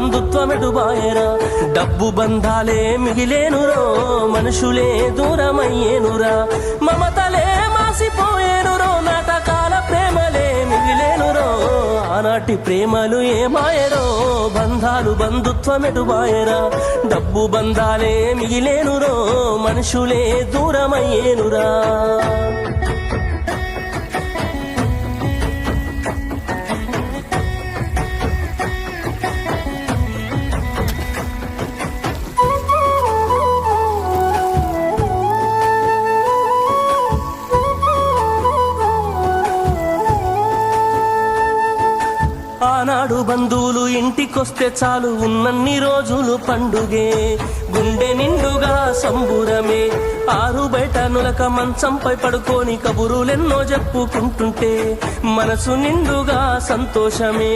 బంధుత్వమెటుబాయరా డబ్బు బంధాలే మిగిలేనురో మనుషులే దూరమయ్యేనురా మమతలే మాసిపోయేనురో నాటకాల ప్రేమలే మిగిలేనురో ఆనాటి ప్రేమలు ఏమాయరో బంధాలు బంధుత్వమెటుబాయరా డబ్బు బంధాలే మిగిలేనురో మనుషులే దూరమయ్యేనురా ఆనాడు బంధువులు ఇంటికొస్తే చాలు ఉన్నన్ని రోజులు పండుగే గుండె నిండుగా సంబురమే ఆరు బయట నులక మంచంపై పడుకొని కబురులెన్నో చెప్పుకుంటుంటే మనసు నిండుగా సంతోషమే